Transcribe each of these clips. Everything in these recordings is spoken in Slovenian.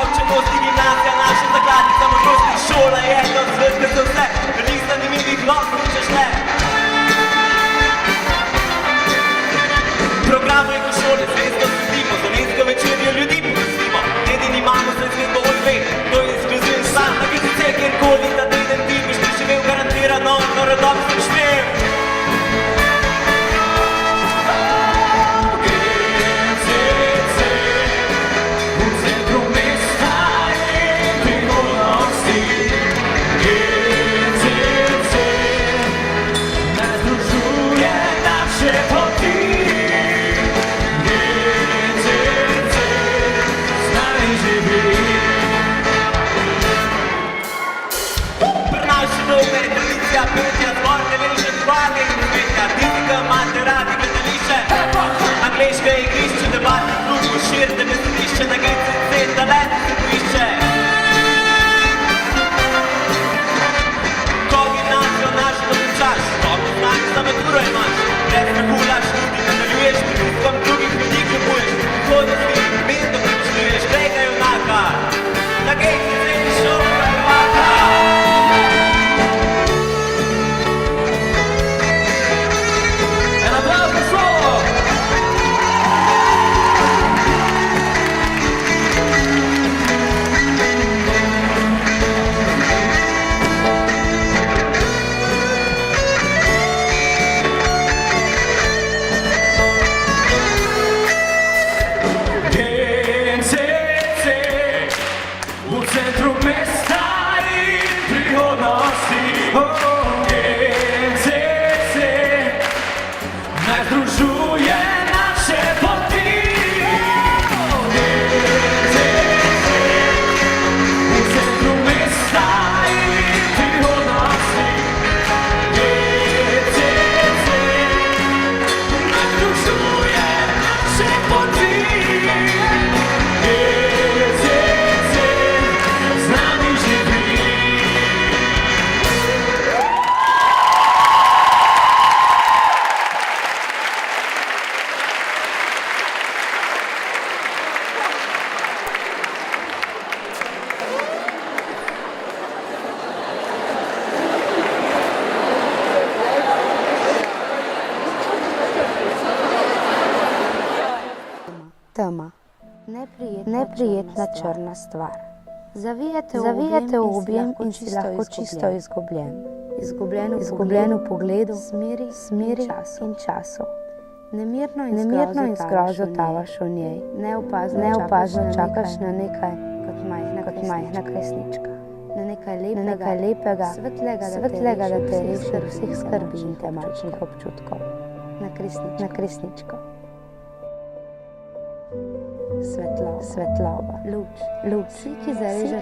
učenosti, gimnazija, naša zakladnica modrosti, šola je eno zvezde za vse, velik zanimivih lahko učeš le. Program je v šoli, zvezdo sledimo, slovensko večerjo ljudi prosimo, edini imamo za izvedbo od dve, to je ekskluziven san, na vse kjerkoli ta teden ti boš preživel garantirano, narodom sem švel. Petja, zbor, televizijo, zbage in svetja, fizika, mate, radi, gledališče, angleška igrišče, debatni klub, širte besedišče, na GCC, talent se poišče. Ko gimnazijo našo dokončaš, dobro znanje za maturo imaš, brez pregulaš, tudi nadaljuješ, pritiskom drugih ljudi kljubuješ, prihodnosti, mesto prepočljuješ, tega junaka, na GCC ni šel prvaka. Tema. Neprijetna črna stvar. Zavijete v objem in si lahko čisto izgubljen. Izgubljen v pogledu, smeri in času. Nemirno in zgrozo tavaš v njej. Neopazno čakaš na nekaj, kot majhna kresnička. Na nekaj lepega, svetlega, da te reši vseh skrbi in temačnih občutkov. Na kresničko. Svetloba, luč, vsi,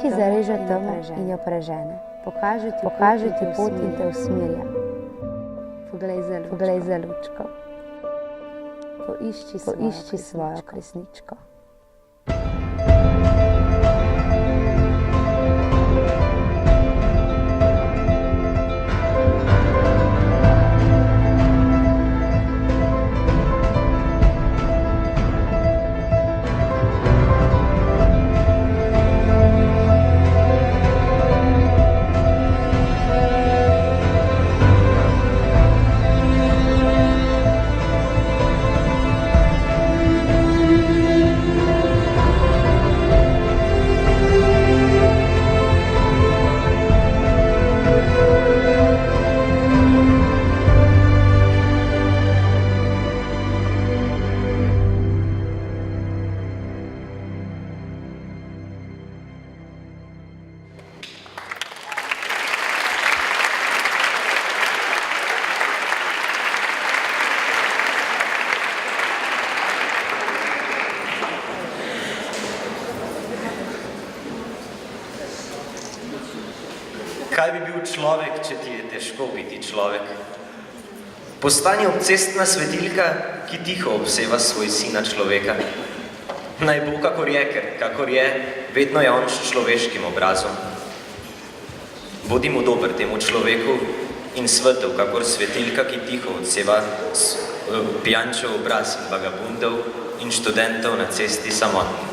ki zareže temo in jo prežene. Pokaže ti pot in te usmerja. Poglej za lučko. Poišči svojo kresničko. Kaj bi bil človek, če ti je težko biti človek? Postani obcestna svetilka, ki tiho obseva svoj sina človeka. Naj bo kakor je, ker kakor je, vedno je on s človeškim obrazom. Bodi mu dober temu človeku in svetel, kakor svetilka, ki tiho odseva pijančev obraz in vagabundov in študentov na cesti samotnih.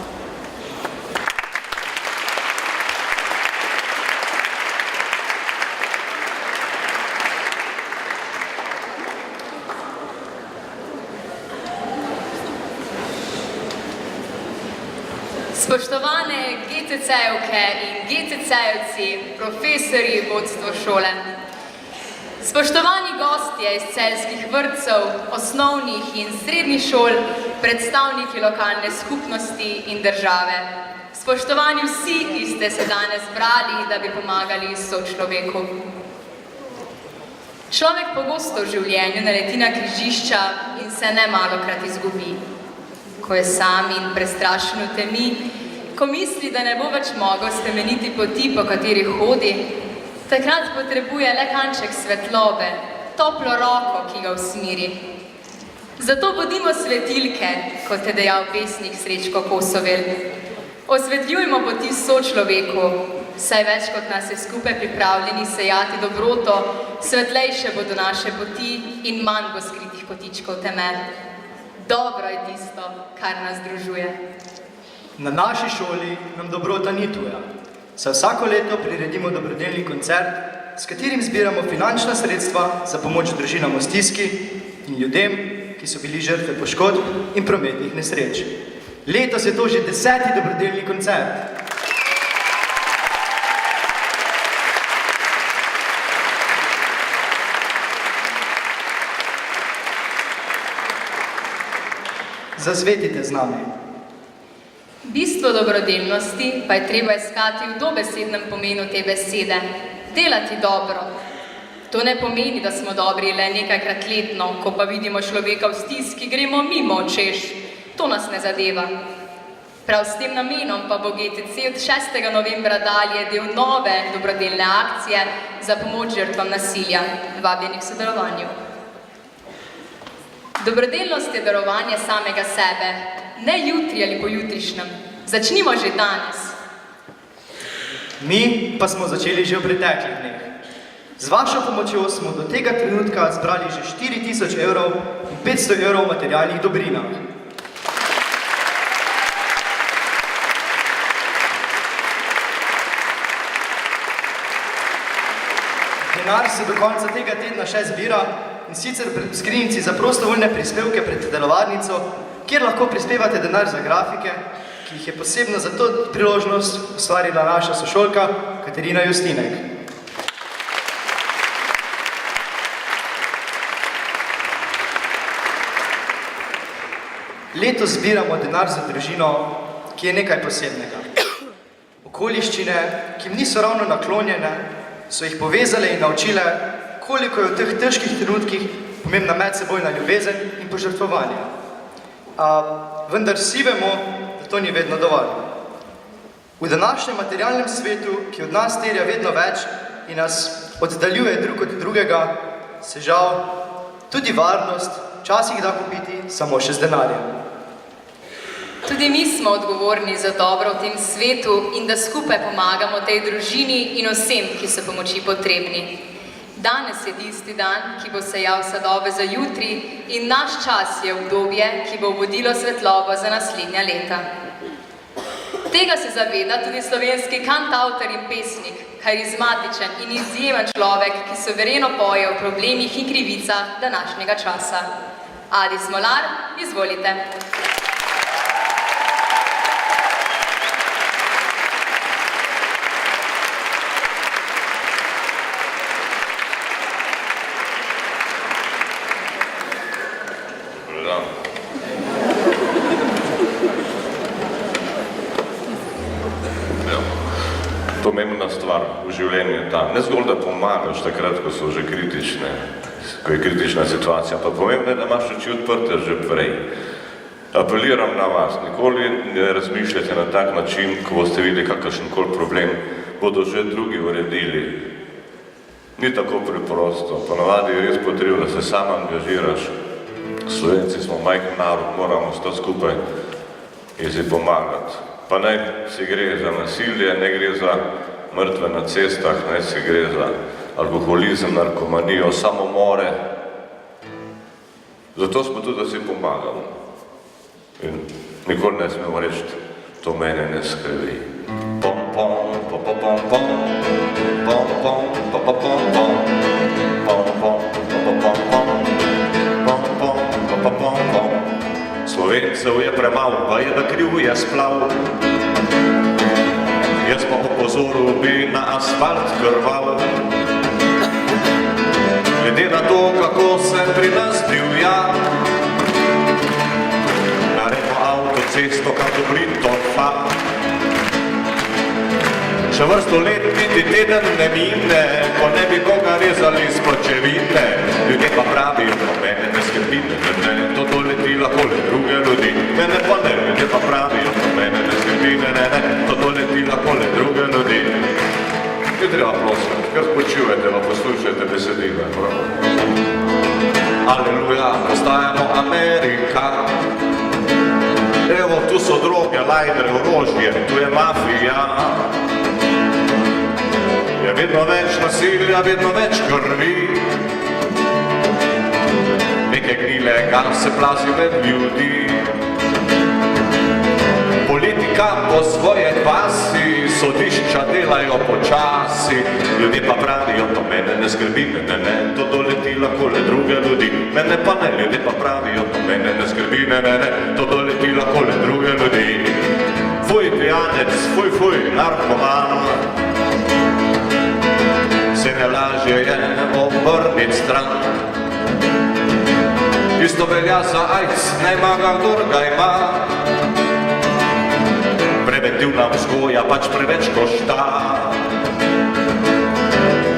Spoštovane GCC-evke in GCC-evci, profesorji, vodstvo šole. Spoštovani gostje iz celjskih vrtcev, osnovnih in srednjih šol, predstavniki lokalne skupnosti in države. Spoštovani vsi, ki ste se danes zbrali, da bi pomagali sočloveku. Človek pogosto v življenju naleti na križišča in se nemalokrat izgubi. Ko je sam in prestrašen v temi, ko misli, da ne bo več mogel spremeniti poti, po kateri hodi, takrat potrebuje le kanček svetlobe, toplo roko, ki ga usmiri. Zato bodimo svetilke, kot je dejal pesnik Srečko Kosovel. Osvetljujmo poti sočloveku, saj več kot nas je skupaj pripravljeni sejati dobroto, svetlejše bodo naše poti in manj bo skritih kotičkov teme. Dobro je tisto, kar nas združuje. Na naši šoli nam dobrota ni tuja. Saj vsako leto priredimo dobrodelni koncert, s katerim zbiramo finančna sredstva za pomoč družinam v stiski in ljudem, ki so bili žrtve poškodb in prometnih nesreč. Letos je to že 10. dobrodelni koncert. Zazvetite z nami. Bistvo dobrodelnosti pa je treba iskati v dobesednem pomenu te besede. Delati dobro. To ne pomeni, da smo dobri le nekajkrat letno, ko pa vidimo človeka v stiski, gremo mimo, češ. To nas ne zadeva. Prav s tem namenom pa bo GTC od 6. novembra dalje del nove dobrodelne akcije za pomoč žrtvam nasilja. Vabljeni k sodelovanju. Dobrodelnost je darovanje samega sebe, ne jutri ali pojutrišnjem. Začnimo že danes. Mi pa smo začeli že v preteklih dneh. Z vašo pomočjo smo do tega trenutka zbrali že 4.000 evrov in 500 evrov v materialnih dobrinah. Denar se do konca tega tedna še zbira, in sicer v skrinjici za prostovoljne prispevke pred telovadnico, kjer lahko prispevate denar za grafike, ki jih je posebno za to priložnost ustvarila naša sošolka Katarina Justinek. Letos zbiramo denar za družino, ki je nekaj posebnega. Okoliščine, ki jim niso ravno naklonjene, so jih povezale in naučile, koliko je v teh težkih trenutkih pomembna medsebojna ljubezen in požrtvovanje. Vendar vsi vemo, da to ni vedno dovolj. V današnjem materialnem svetu, ki od nas terja vedno več in nas oddaljuje drug od drugega, se žal tudi varnost včasih da kupiti samo še z denarjem. Tudi mi smo odgovorni za dobro v tem svetu in da skupaj pomagamo tej družini in vsem, ki so pomoči potrebni. Danes je tisti dan, ki bo sejal sadove za jutri in naš čas je obdobje, ki bo vodilo svetlobo za naslednja leta. Tega se zaveda tudi slovenski kantavtor in pesnik, karizmatičen in izjemen človek, ki suvereno poje o problemih in krivicah današnjega časa. Adi Smolar, izvolite. Pomembna stvar v življenju je ta. Ne zgolj, da pomagaš takrat, ko so že kritične, ko je kritična situacija, pa pomembno je, da imaš oči odprte že prej. Apeliram na vas, nikoli ne razmišljate na tak način, ko boste videli kakršenkoli problem, bodo že drugi uredili. Ni tako preprosto, ponavadi je res potrebno, da se sam angažiraš. Slovenci smo majhen narod, moramo stati skupaj in si pomagati. Pa naj se gre za nasilje, ne gre za mrtve na cestah, naj se gre za alkoholizem, narkomanijo, samomore. Zato smo tudi, da si pomagamo. In nikoli ne smemo reči, to mene ne skrbi. Pom, pom, pom, pom, pom, pom, pom, pom, pom, pom, pom, pom, pom, pom, pom, pom, pom, pom, pom. Slovencev je premalo, pa je da kriv je splav. asfalt krval. Glede na to, kako se pri nas divja, naredimo avtocesto, kako Briton fa. Še vrsto let niti teden ne mine, ko ne bi koga rezali iz pločevine. Ljudje pa pravijo, no mene ne skrbi, ne, to doleti lahko le druge ljudi. Mene pa ne, ljudje pa pravijo, no mene ne skrbi, ne, to doleti lahko le druge ljudi. Ni treba ploskati, kar spočivajte, pa poslušajte besedila. Aleluja, postajamo Amerika. Evo, tu so droge, lajdre, orožje, tu je mafija. Je vedno več nasilja, vedno več krvi. Neke gnile se plazi med ljudi. Politika po svoje kvasi, sodišča delajo počasi. Ljudje pa pravijo, to mene ne skrbi, ne, to doleti lahko le druge ljudi. Mene pa ne, ljudje pa pravijo, to mene ne skrbi, ne, to doleti lahko le druge ljudi. Fuj, pijanec, fuj, narkoman. Se ne lažje je obrnit stran. Isto velja za AIDS, ne ima ga kdor ga ima. Preventivna vzgoja pač preveč košta.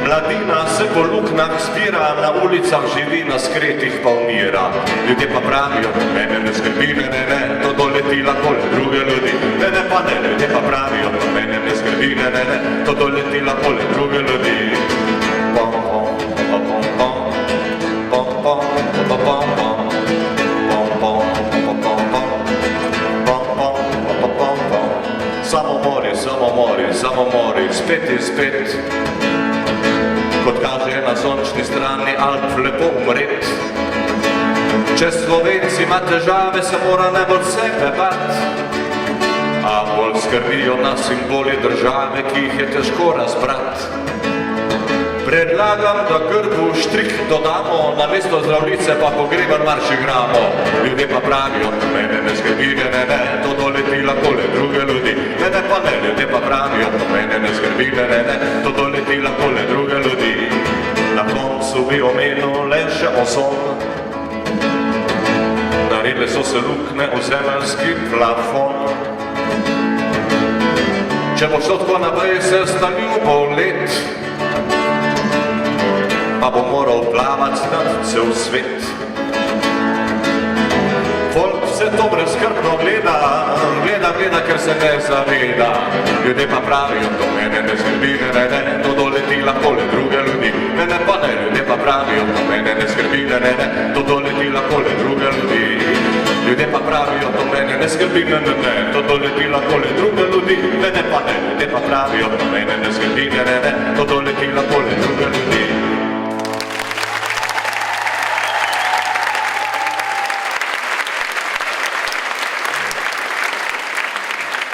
Mladina se po luknah zbira, na ulicah živi, na skretih pa umira. Ljudje pa pravijo, mene ne skrbi, ne, to doleti lahko le druge ljudi. Mene pa ne, ljudje pa pravijo, mene ne skrbi, ne, to doleti lahko le druge ljudi. Pom, pom, pom, pom, pom, pom, pom, pom, pom, pom, pom, pom, pom, pom, pom, pom, pom, pom. Samomori, spet in spet. Kot kaže na sončni strani Alp lepo umret. Če Slovenci ima težave, se mora najbolj sebe bat. A bolj skrbijo nas simboli države, ki jih je težko razbrat. Predlagam, da grbu štrik dodamo, na mesto zdravnice pa pogreben marš igramo. Ljudje pa pravijo, mene ne skrbi, ne, to doleti lahko le druge ljudi. Mene pa ne, ljudje pa pravijo, mene ne skrbi, ne, to doleti lahko le druge ljudi. Na koncu bi omenil le še oson. Naredile so se lukne v zemeljski plafon. Če bo šlo tako naprej, se stanil bo let, pa bo moral plavati nad cel svet. Folk vse to brezskrbno gleda, ker se ne zaveda. Ljudje pa pravijo, to mene ne skrbi, ne, to doleti lahko le druge ljudi. Mene pa ne, ljudje pa pravijo, to mene ne skrbi, ne, to doleti lahko le druge ljudi. Ljudje pa pravijo, to mene ne skrbi, ne, to doleti lahko le druge ljudi. Mene pa ne, ljudje pa pravijo, to mene ne skrbi, ne, to doleti lahko le druge ljudi.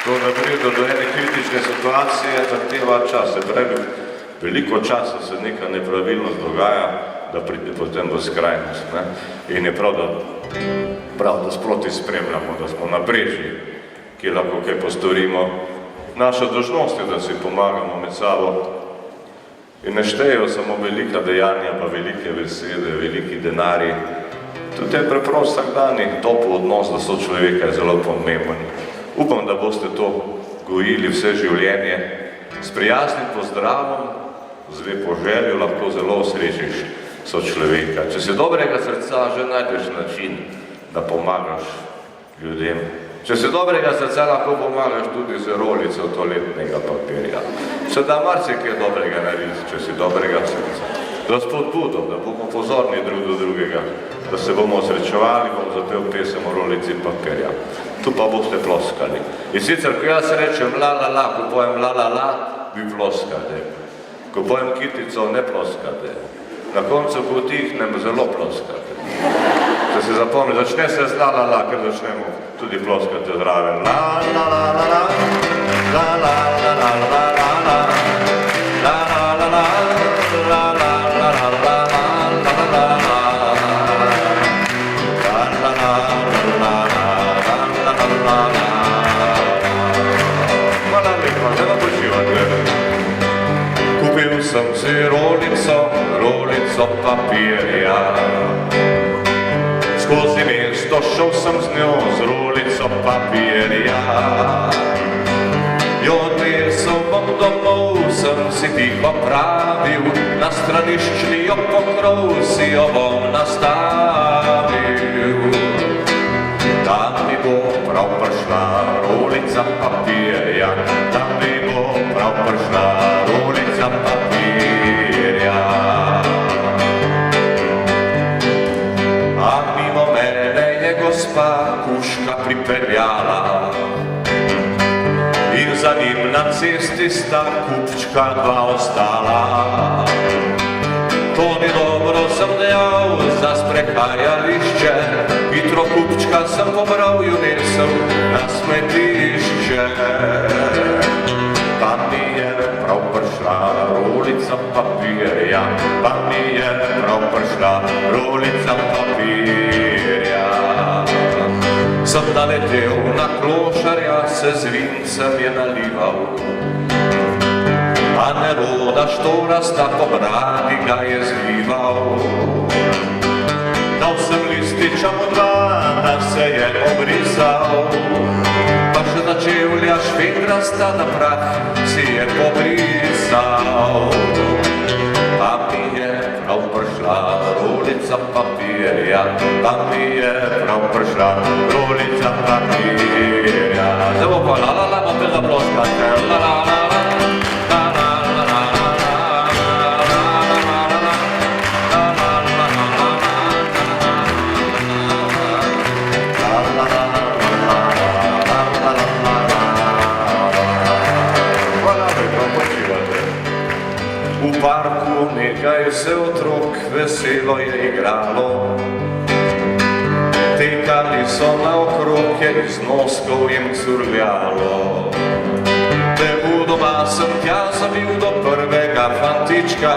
To, da pride do ene kritične situacije, zahteva čas. Se pravi, veliko časa se neka nepravilnost dogaja, da pride potem v skrajnost. In je prav, da sproti spremljamo, da smo na breži, ki lahko kaj postorimo. Naša dolžnost je, da si pomagamo med sabo. In ne štejejo samo velika dejanja, pa velike besede, veliki denari. Tudi je preprost vsakdanji topel odnos do sočloveka je zelo pomemben. Upam, da boste to gojili vse življenje. S prijaznim pozdravom, z lepo željo lahko zelo osrečiš sočloveka. Če si dobrega srca, že najdeš način, da pomagaš ljudem. Če si dobrega srca, lahko pomagaš tudi z rolico toaletnega papirja. Se da marsikaj dobrega narediti, če si dobrega srca. Da spodbudo, da bomo pozorni drug do drugega, da se bomo srečevali, bom zapel pesem o rolici papirja. Tu pa boste ploskali. In sicer, ko jaz rečem la, ko pojem la, vi ploskate. Ko pojem kitico, ne ploskate. Na koncu, ko utihnem, zelo ploskate. Da se zapomni, začne se z la, ker začnemo tudi ploskate zraven. La, Hvala lepa, da počivate. si rolico papirja. Skozi mesto šel sem z njo z rolico papirja. Jo odnesel bom domov, sem si tiho pravil, na straniščni jo pokrov si jo bom nastavil. Tam mi bo prav prišla rolica papirja, tam mi bo prav prišla rolica papirja. A mimo mene je gospa kužka pripeljala in za njim na cesti sta kupčka dva ostala. To ni dobro, sem dejal, za sprehajališče, hitro kupčka sem pobral, ju nesel na smetišče. Pa mi je prav prišla rolica papirja, pa mi je prav prišla rolica papirja. Sem naletel na klošarja, se z vincem je nalival, a Neroda štorasta po bradi ga je zlival. Dal sem lističa mu dva, da se je obrisal, pa še za čevlja švedrasta na prah si je pobrisal. Pa mi je prav prišla rolica papirja, pa mi je prav prišla rolica papirja. Zdaj bo pa la la la, bote zaploskate, la la la la. V parku nekaj se otrok veselo je igralo, tekali so naokrog, je iz noskov jim curljalo. Nebudoma sem tja zabil do prvega fantička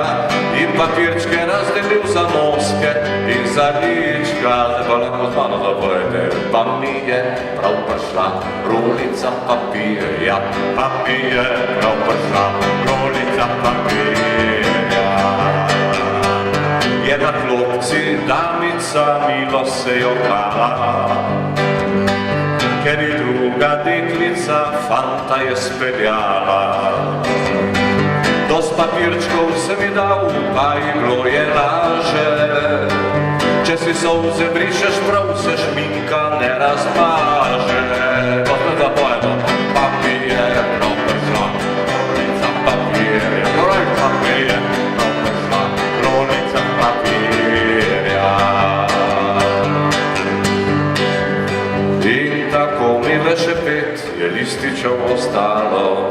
in papirčke razdelil za noske in za lička. Zdaj pa lahko z mano zapojete. Pa mi je prav prišla rolica papirja, pa mi je prav prišla rolica papirja. Je na klopci damica milo se jokala, ker je druga deklica fanta je speljala. Dost papirčkov se mi dal, pa iglo je laže, če si solze brišeš prav, se šminka ne razmaže. Pa spet zapojemo, pa mi je prav prišla rolica papirja, pa mi je prav prišla rolica papirja. In tako mi le še 5 je lističev ostalo,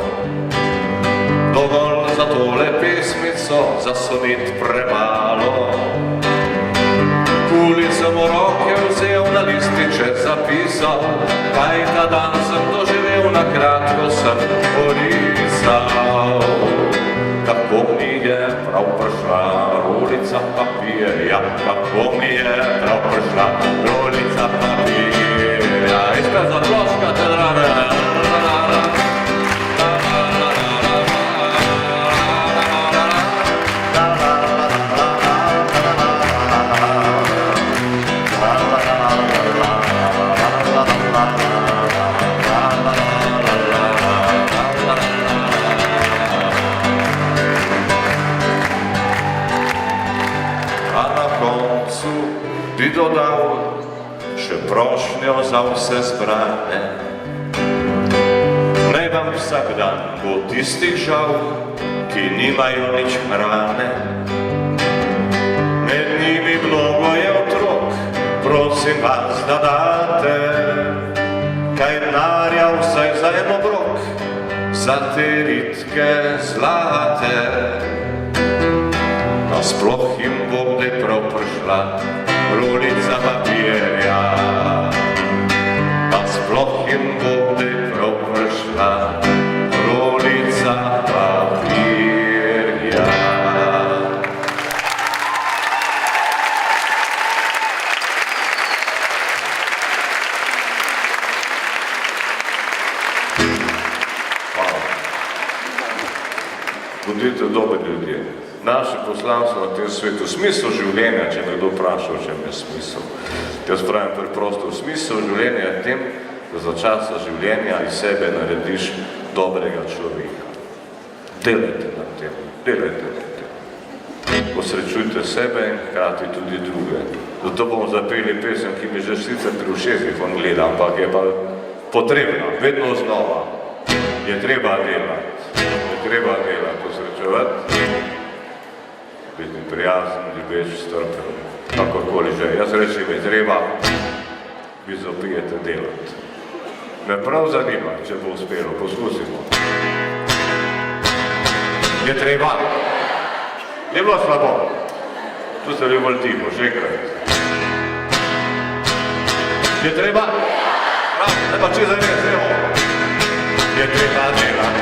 dovolj za tole pesmico, za sonet premalo. Kuli sem v roke vzel, na lističe zapisal, kaj ta dan sem doživel, na kratko sem porisal. Kako mi je prav prišla rolica papirja, kako mi je prav prišla rolica papirja. Iskaj zaploskate, drage. Bi dodal še prošnjo za vse zbrane. Naj vam vsak dan bo tistih žal, ki nimajo nič hrane. Med njimi mnogo je otrok, prosim vas, da date kaj denarja vsaj za en obrok, za te ritke zlate. Nasploh jim bo kdaj prav prišla rolica papirja, nasploh jim bo kdaj prav prišla rolica papirja. Bodite dobri ljudje. Naše poslanstvo na tem svetu, smisel življenja, če me kdo vpraša, v čem je smisel. Jaz pravim preprosto, smisel življenja je tem, da za časa življenja iz sebe narediš dobrega človeka. Delajte na tem, delajte na tem. Posrečujte sebe in hkrati tudi druge. Zato bomo zapeli pesem, ki mi že sicer pri ušesih on gleda, ampak je pa potrebna, vedno znova. Je treba delati, posrečevati, biti prijazen, ljubeč, strpen, kakorkoli že. Jaz rečem, je treba, vi zapijete delati. Me prav zanima, če bo uspelo, poskusimo. Je treba. Je bilo slabo. Tu se je bolj tiho, še enkrat. Je treba. Ne pa če zanesemo. Je treba delati,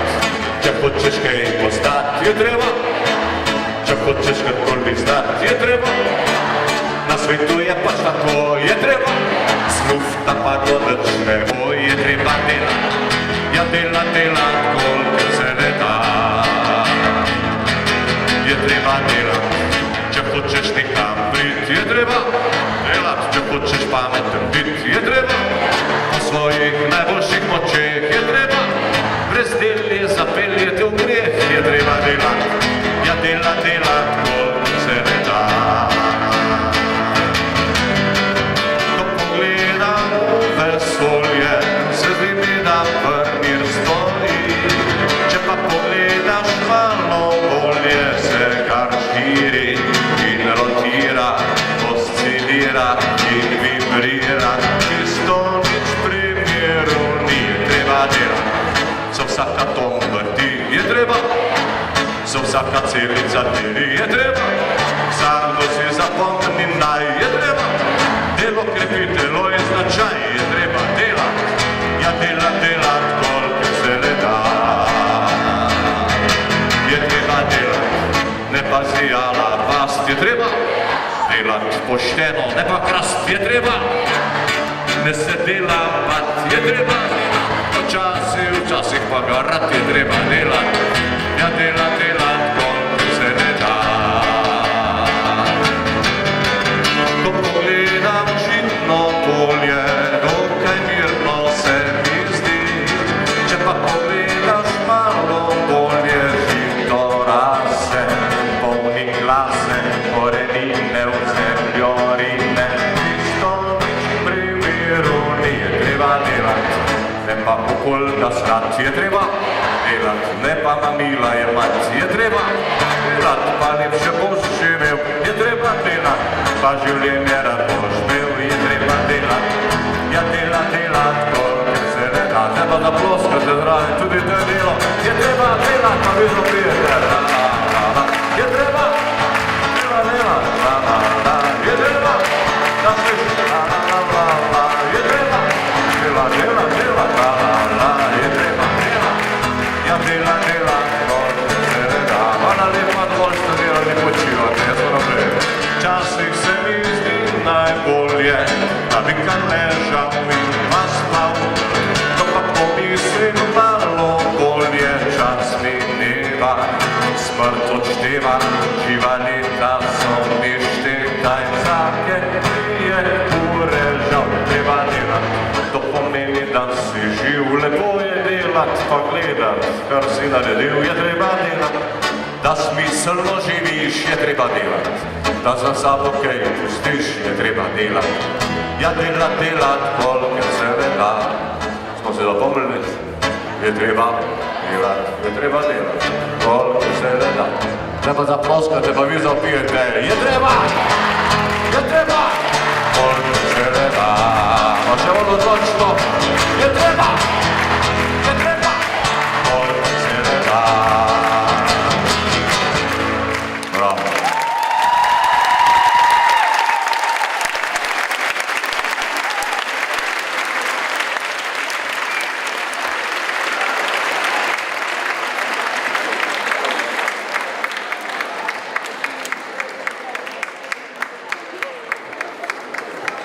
če hočeš kaj postati. Je treba. Če hočeš kakorkoli stati, je treba. Na svetu je pač tako, je treba. Slufta pa to nič ne bo, je treba delati. Ja, delati, koliko se ne da. Je treba delati, če hočeš nekam priti. Je treba delati, če hočeš pameten biti. Je treba po svojih najboljših močeh. Je treba brez deli zapeljeti v greh. Je treba delati. Ja, delati, koliko se ne da. Ko pogledam vesolje, se zdi mi, da vrnir stoji. Če pa pogledaš malo bolje, se kar širi in rotira, oscilira in vibrira. Čisto nič primeru ni, treba delati. Se vsak atom vrti, je treba. Se vsaka celica deli, je treba. Vsakdo si zapomni naj, je treba. Delo krepi telo in značaj, je treba delati. Ja, delati, koliko se le da. Je treba delati, ne pa zijala past. Je treba delati pošteno, ne pa krast. Je treba, ne se dela pat. Je treba včasih pa ga rad. Je treba delati. Ja, delati, koliko se ne da. Ko pogledam žitno polje, dokaj mirno se mi zdi. Če pa pogledaš malo bolje, žito rase, polni glase, korenine v zemljo rine. Čisto nič primeru ni, je treba delati. Ne pa okoljka srat, je treba delati, ne pa mamila je mat. Je treba delati, pa lepše boš živel. Je treba delati, pa življenje rad boš imel. Je treba delati, ja, delati, koliko se ne da. Ne pa da ploskate zraven, tudi to je delo. Je treba delati, pa vi zapijete. Je treba delati, je treba da sliši. Je treba delati, je treba delati. Ja, delati, koliko se ne da. Hvala lepa, dovolj ste delali, počivate, jaz to naprej. Včasih se mi zdi najbolje, da bi kar ležal in pa spal. Ko pa pomislim malo bolje, čas mineva, smrt odšteva, živa leta so mi štekaj. Vsake 3 ure žal treba delati. To pomeni, da si živ, lepo je delati, pa gledati, kar si naredil, je treba delati. Da smiselno živiš, je treba delati. Da za sabo kaj pustiš, je treba delati. Ja, delati, koliko se ne da. Smo se zapomnili, je treba delati, koliko se ne da. Ne pa zaploskate, pa vi zapijete, je treba, koliko se ne da. Pa še ono točno, je treba, koliko se ne da. Bravo.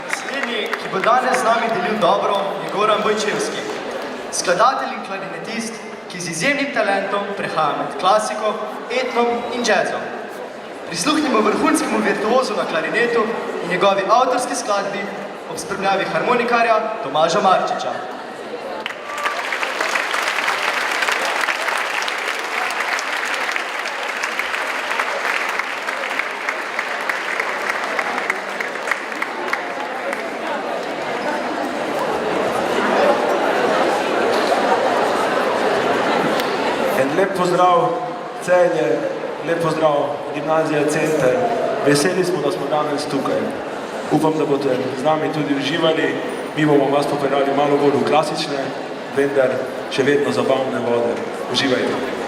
Naslednji, ki bo danes z nami delil dobro, je Goran Bojčevski. Skladatelj in klarinetist, ki z izjemnim talentom prehaja med klasiko, etnom in džezom. Prisluhnimo vrhunskemu virtuozu na klarinetu in njegovi avtorski skladbi ob spremljavi harmonikarja Tomaža Marčiča. Lep pozdrav Celje, lep pozdrav Gimnazija Center. Veseli smo, da smo danes tukaj. Upam, da boste z nami tudi uživali. Mi bomo vas popeljali malo bolj v klasične, vendar še vedno zabavne vode. Uživajte.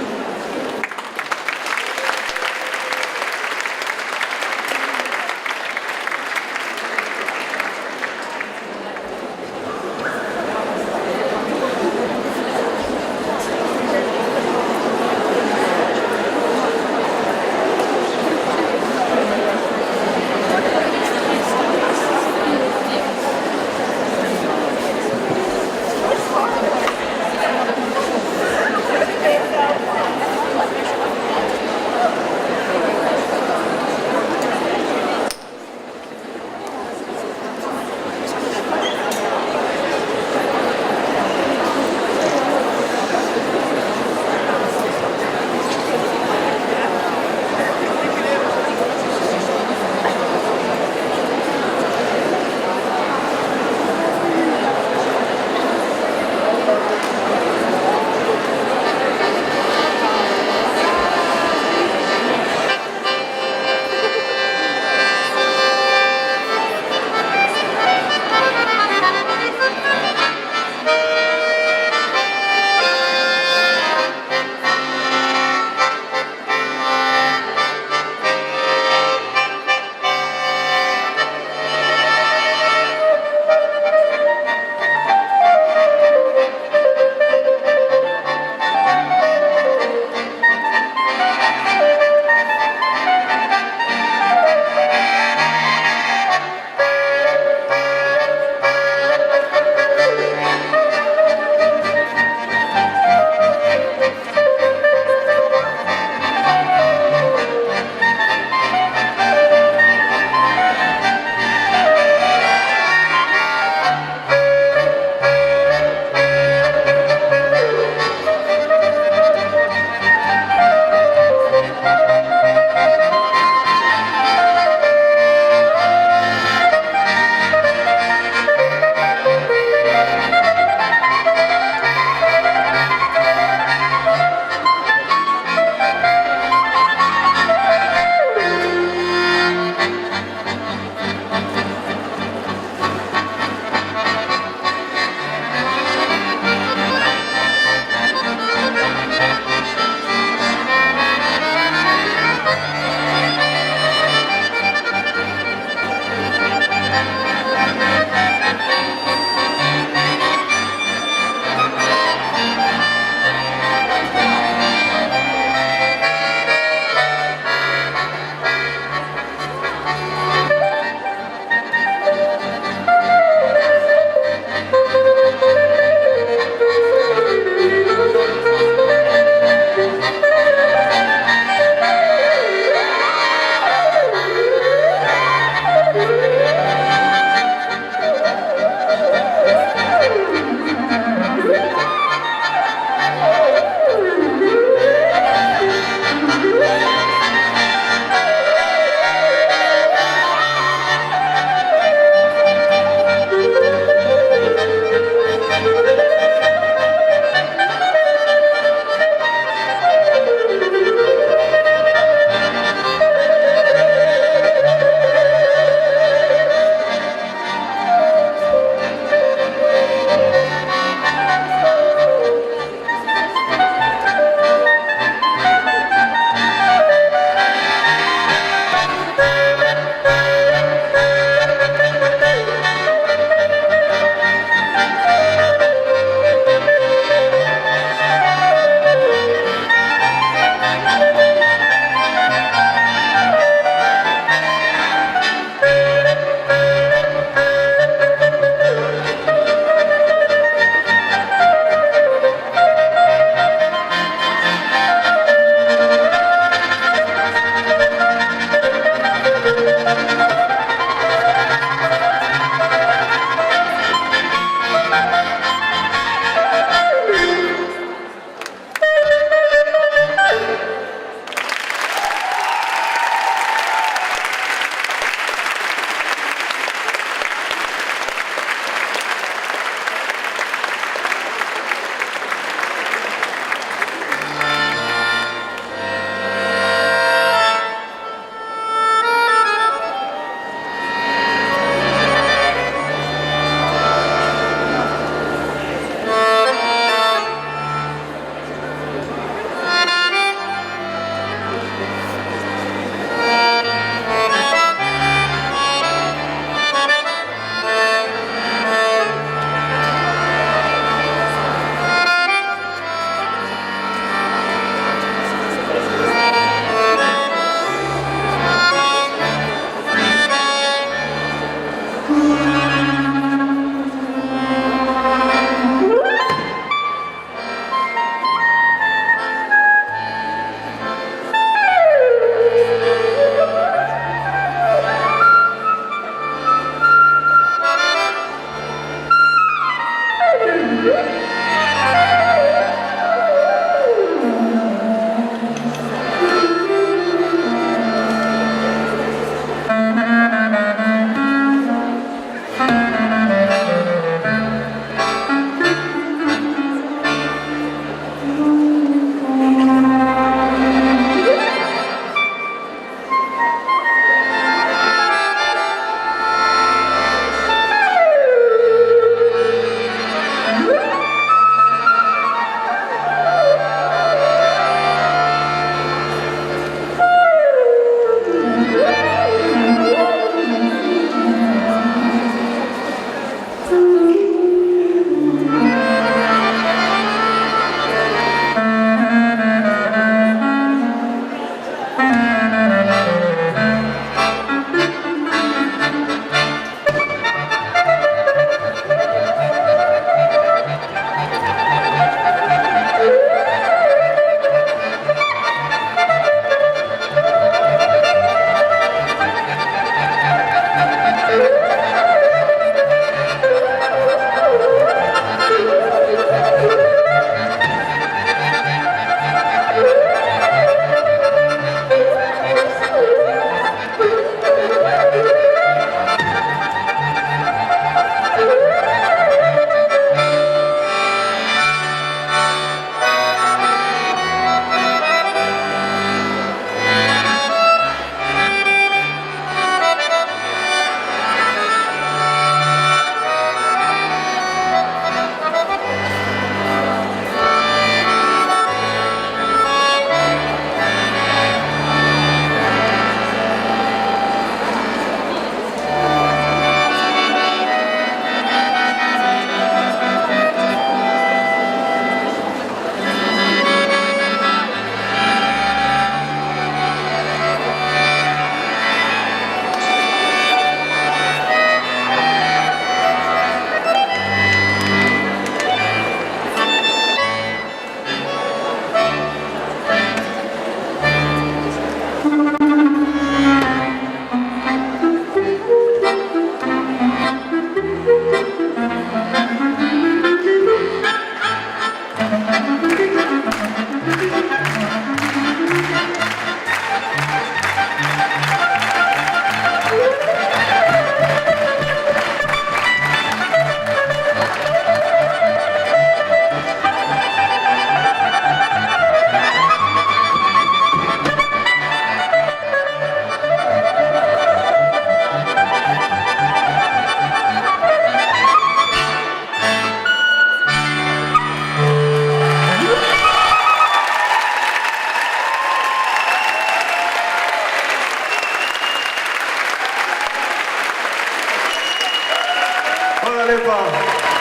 Hvala lepa,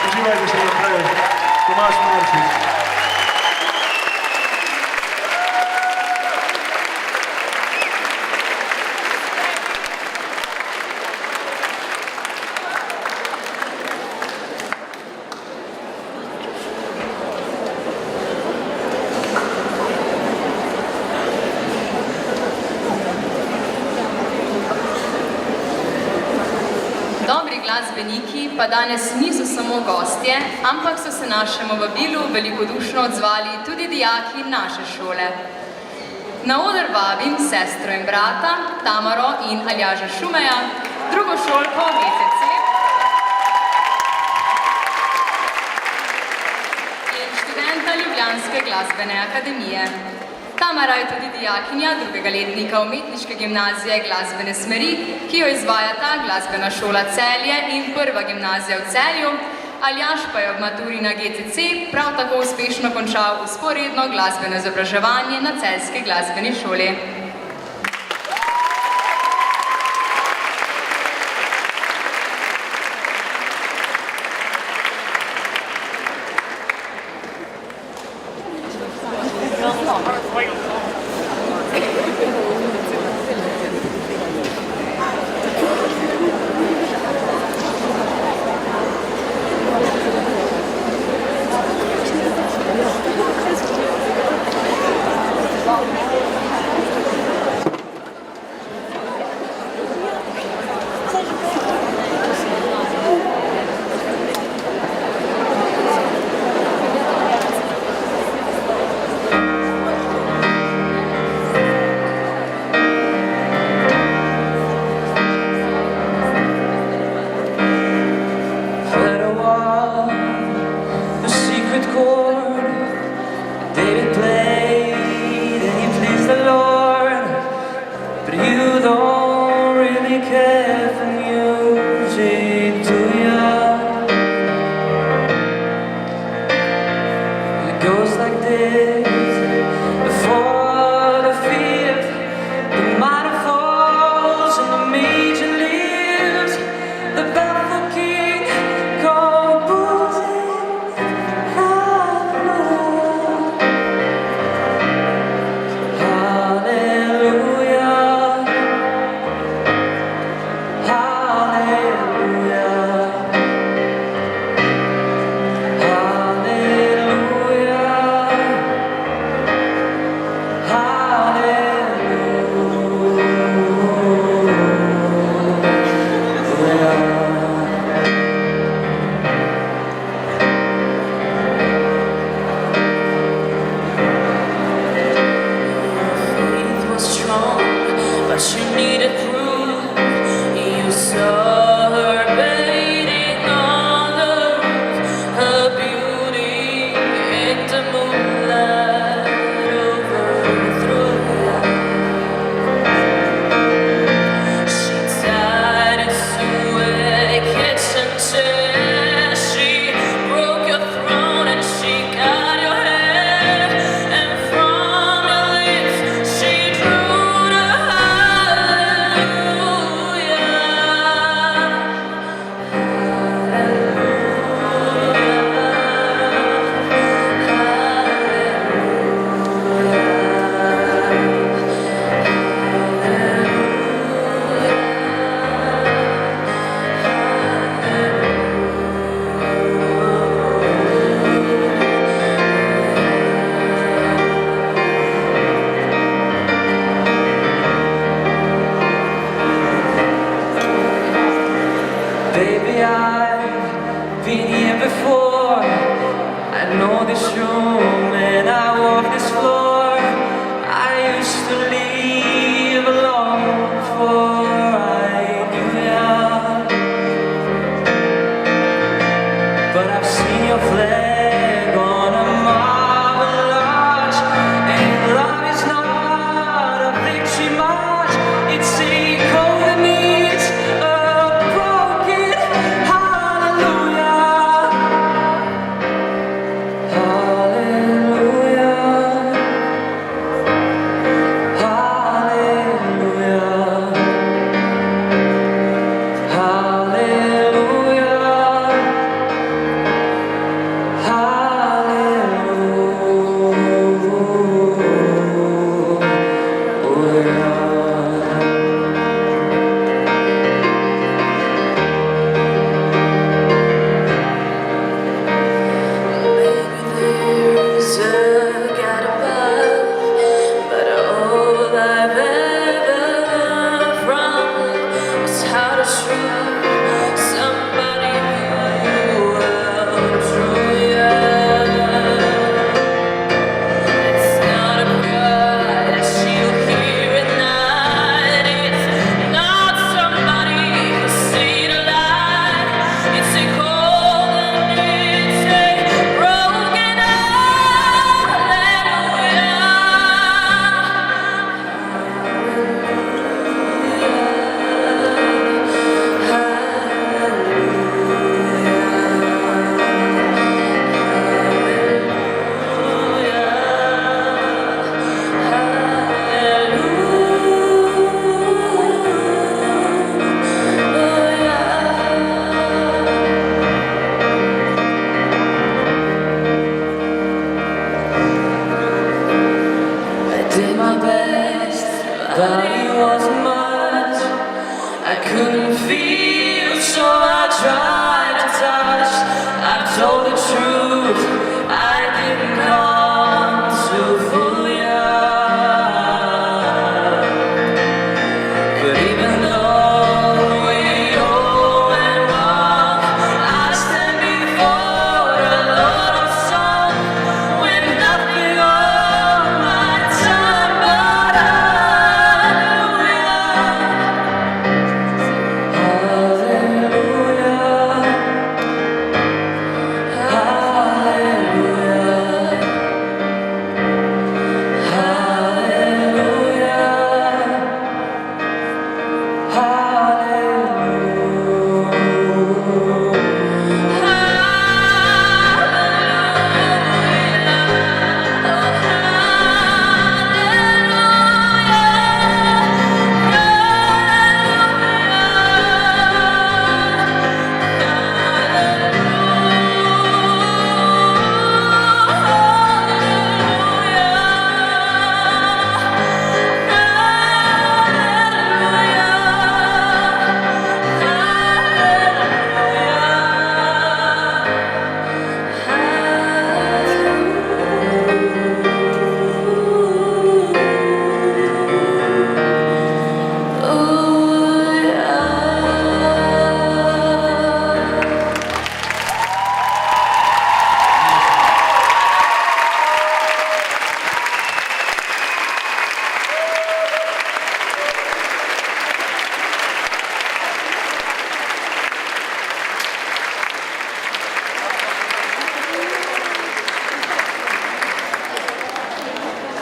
uživajte še naprej. Tomaž Marčič. Dobri glasbeniki pa danes niso samo gostje, ampak so se našemu vabilu velikodušno odzvali tudi dijaki naše šole. Na oder vabim sestro in brata Tamaro in Aljaža Šumeja, drugošolko VCC in študenta Ljubljanske glasbene akademije. Tamara je tudi dijakinja drugega letnika umetniške gimnazije glasbene smeri, ki jo izvajata glasbena šola Celje in prva gimnazija v Celju. Aljaž pa je ob maturi na GCC prav tako uspešno končal vzporedno glasbeno izobraževanje na Celjski glasbeni šoli. I've been here before. I know this room and I walk this floor. did my best, but it wasn't much. I couldn't feel, so I tried to touch. I told the truth, I didn't come to fool ya. But even though it all went wrong, I stand before the Lord of song with nothing on my tongue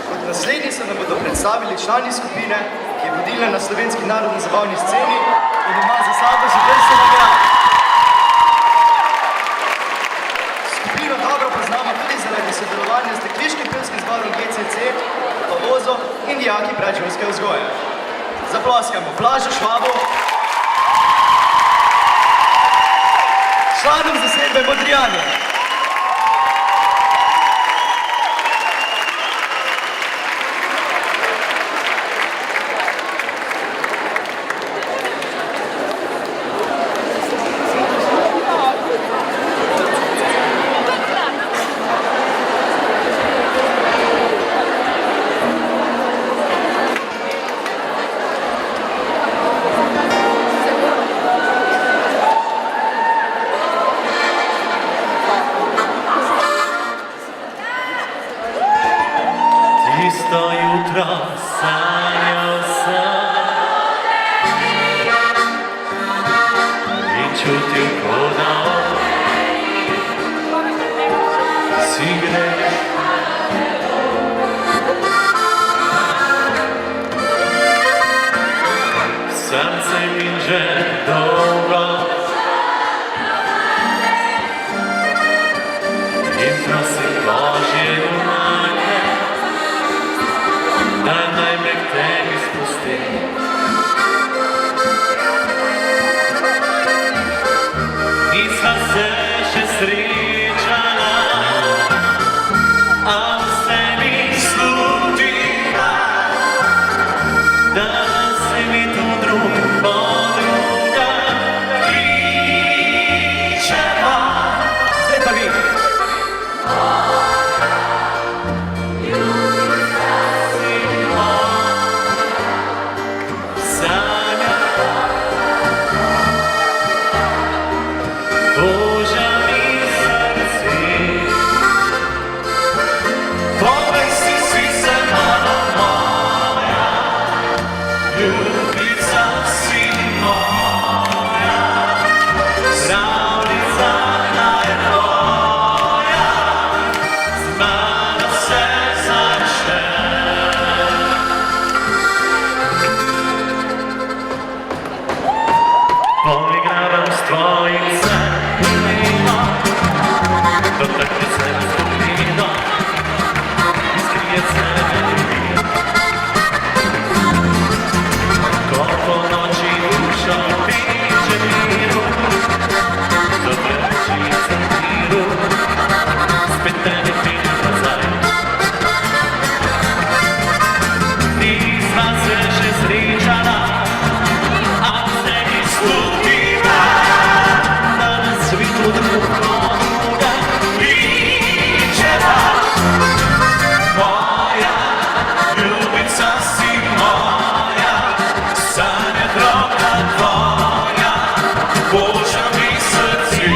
but Naslednji se nam bodo predstavili člani skupine, ki je vodilna na slovenski narodni zabavni sceni in ima za sabo že vrsto nagrad. Skupino dobro poznamo tudi zaradi sodelovanja z dekliškim pevskim zborom GCC, Pavozo in dijaki predšolske vzgoje. Zaploskamo Blažu Švabu, članom zasedbe Modrijani. Tisto jutro sanjal sem in čutil, kot da si greš. Srce mi že dolgo in prosim Božje domage, da naj me k tebi spusti. Nisva se še srečala, a vse mi slutila, da se mi tu drug po druga kličeva. Zdaj pa vi. ljubica si moja, sanja roka tvoja, boža mi srci.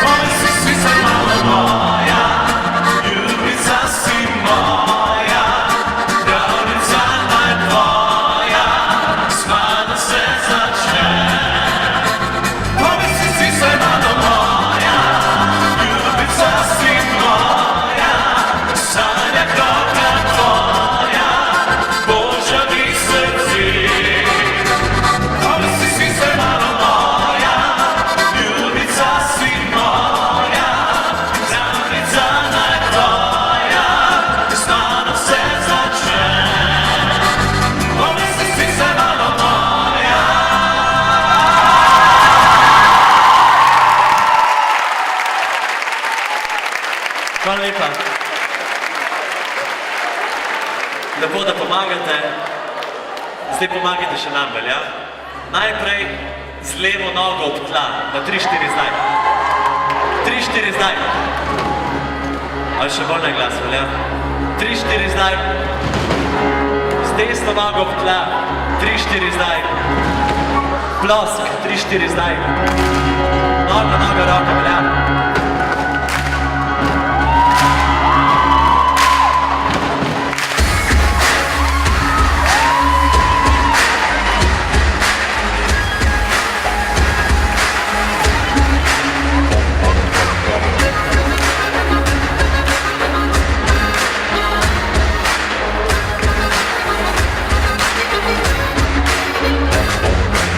Oj, si se malo moja, ljubica si moja, pravljica naj tvoja, smada se začne. Oj, si se malo moja, ljubica si moja, sanja roka tvoja, boža mi srci. Oj, si se malo moja, ljubica si moja, pravljica naj tvoja, znano se začne. Oj, si se malo moja. Hvala lepa. Lepo, da pomagate. Zdaj pomagajte še nam, velja? Najprej z levo nogo ob tla, na 3-4 zdaj. 3-4 zdaj. Ali še bolj na glas, velja? 3-4 zdaj. Z desno nogo ob tla, 3-4 zdaj. Plosk, 3-4 zdaj. Noga, noga, roka, velja?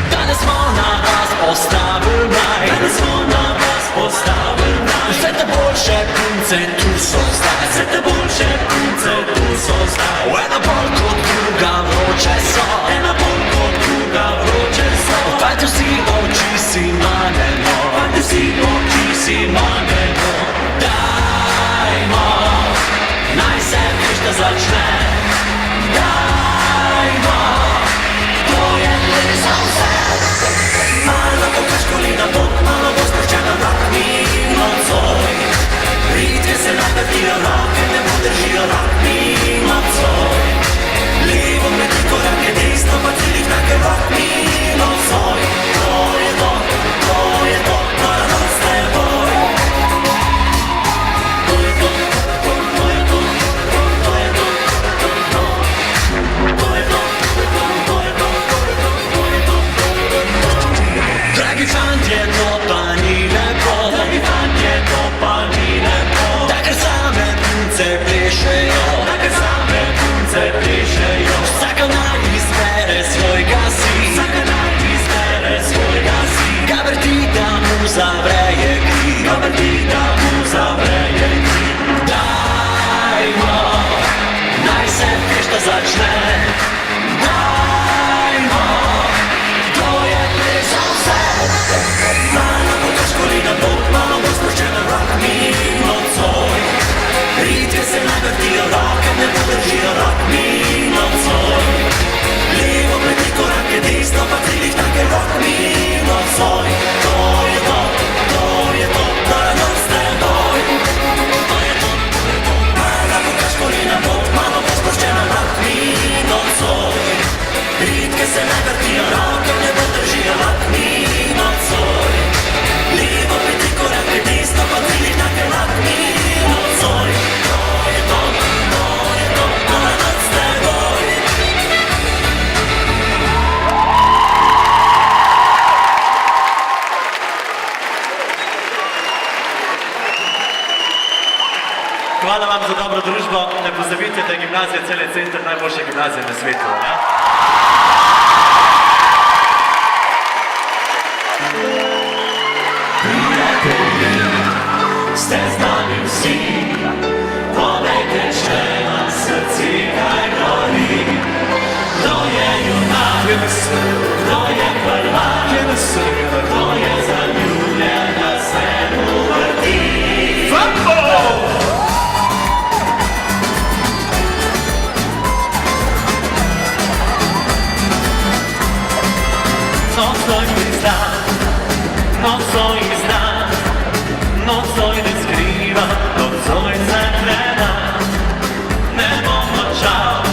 Danes smo na vas postavili naj, vse te boljše punce tu so zdaj, ena bolj kot druga vroče so, fajti vsi oči si manjeno, dajmo, naj se fešta začne, dajmo, to je res za vse. Malo bo kaškolina pot, malo bo sproščena rock mi nocoj. Ritke se nagradijo, roke ne bo držijo rock mi nocoj. Levo med korake, desno pa celih take rock mi nocoj. To je to, mora noc s teboj. To je to, to je to, to je to, to je to, to je to, to je to, to je to. Dragi fantje, to pa ni lepo, da kar same punce plešejo, vsaka naj izbere svojega si, ga vrti, da mu zavreje kri, dajmo, naj se fešta začne, dajmo, to je res za vse. Malo bo kaškolina pot, malo bo sproščena rock mi nocoj. Ritke se nagradijo, roke ne podržijo rock mi nocoj. Levo preti korake, desno pa celih take rock mi nocoj. To je to, mora noc s teboj. To je to, malo bo kaškolina pot, malo bo sproščena rock mi nocoj. Ritke se nagradijo, roke ne podržijo rock mi nocoj. Levo preti korake, desno pa celih take rock mi nocoj. To je to, mora noc s teboj. Hvala vam za dobro družbo. Ne pozabite, da je gimnazija Celje Center najboljša gimnazija na svetu. Ja? Ste z nami vsi, povejte, če na srci kaj gori. Kdo je junak, kdo je prvak, kdo je zaljubljen, da se mu vrti. Nocoj mi zna, nocoj mi zna, nocoj ne skriva, nocoj zaklena. Ne bom molčal,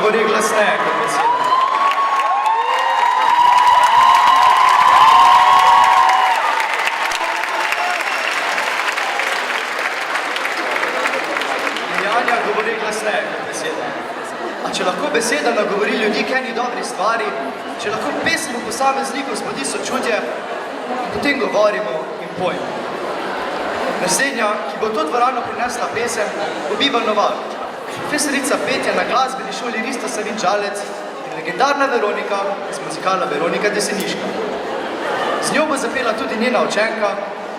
govori glasneje kot besede. Dejanja govori glasneje kot besede. A če lahko beseda nagovori ljudi k eni dobri stvari, če lahko pesem v posamezniku zbudi sočutje, potem govorimo in pojmo. Naslednja, ki bo v to dvorano prinesla pesem, bo Biba Novak, profesorica petja na glasbeni šoli Risto Savinj Žalec in legendarna Veronika iz muzikala Veronika Deseniška. Z njo bo zapela tudi njena učenka,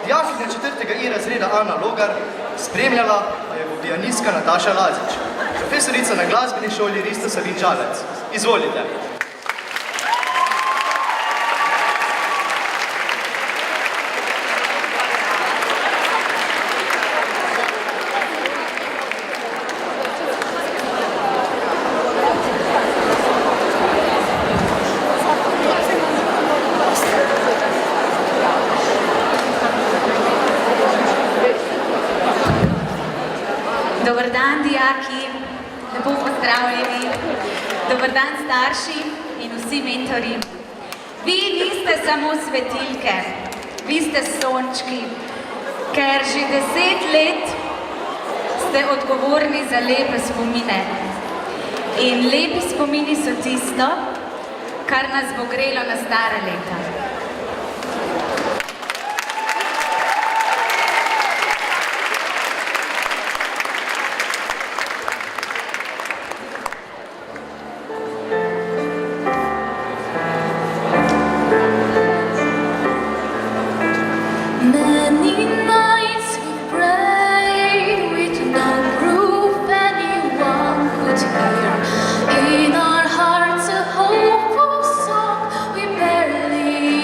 dijakinja 4. I razreda Ana Logar, spremljala pa je bo pianistka Nataša Lazič, profesorica na glasbeni šoli Risto Savinj Žalec. Izvolite. Dobar dan, dijaki, lepo pozdravljeni. Dobar dan, starši in vsi mentori. Vi niste samo svetilke, vi ste sončki, ker že 10 let ste odgovorni za lepe spomine. In lepi spomini so tisto, kar nas bo grelo na stara leta. Many nights we prayed with no proof anyone could hear. In our hearts a hopeful song we barely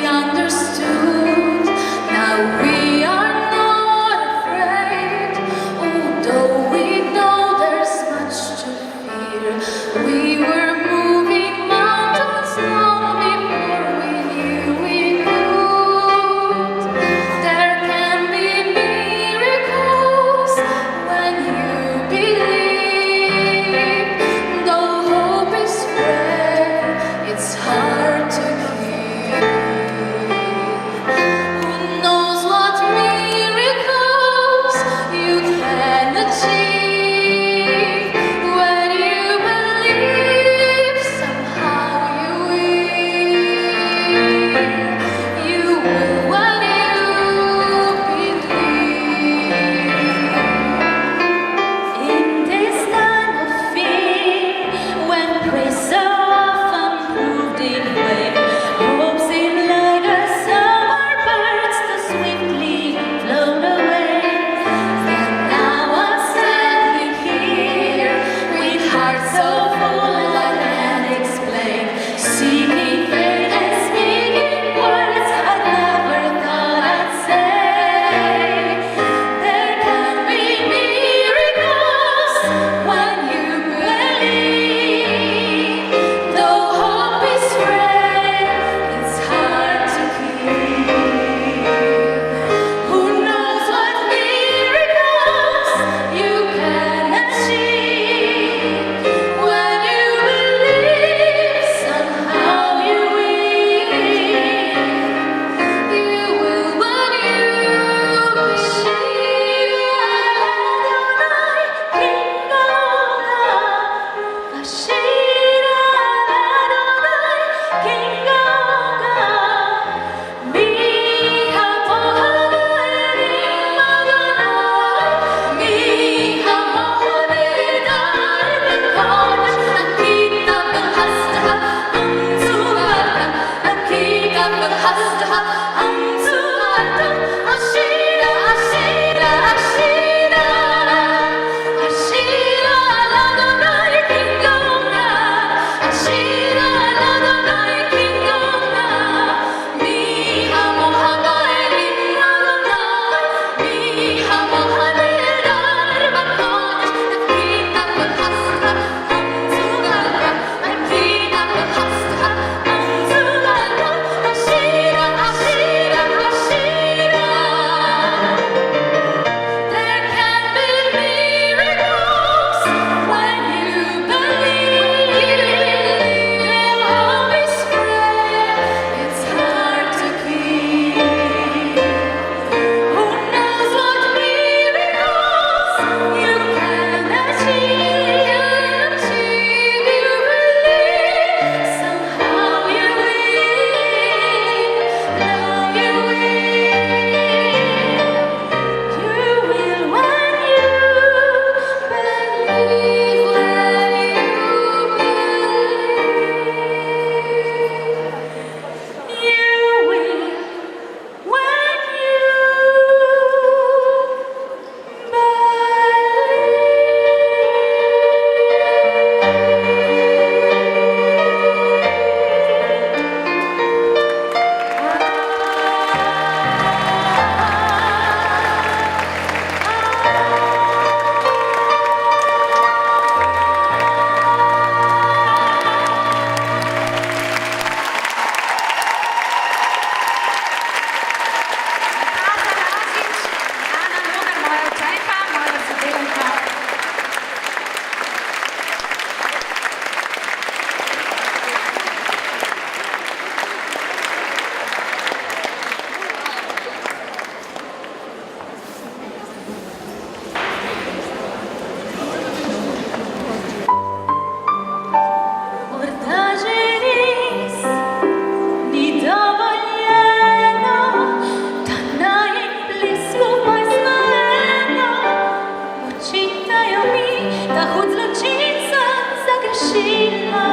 naučila,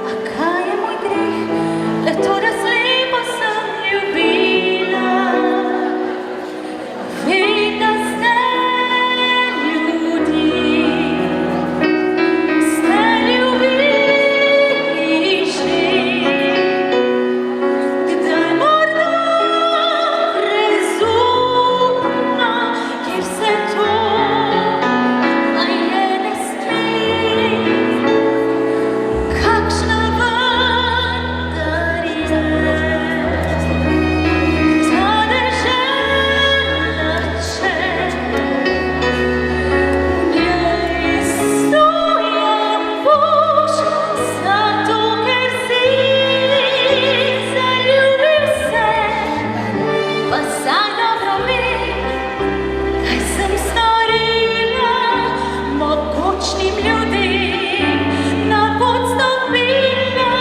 a kaj je moj greh, le to, da slepo sem ljubila. Vem, da ste ljudi, ste ljubili že, kdaj morda brezupno, kjer se to kakšna vendar je ta dežela, če v njej stojan boš, zato ker si zaljubil se, pa saj dobro vem, kaj sem storila mogočnim ljudem na pot stopila,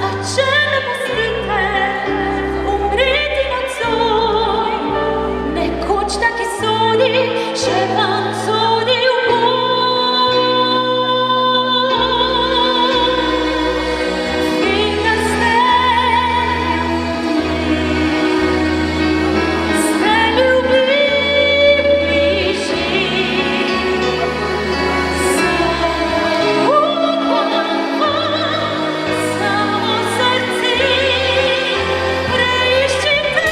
a če me pustite umreti nocoj, nekoč taki sodi, še vam sodi v boj. Vem, da ste ljubili že, samo srce preiščite.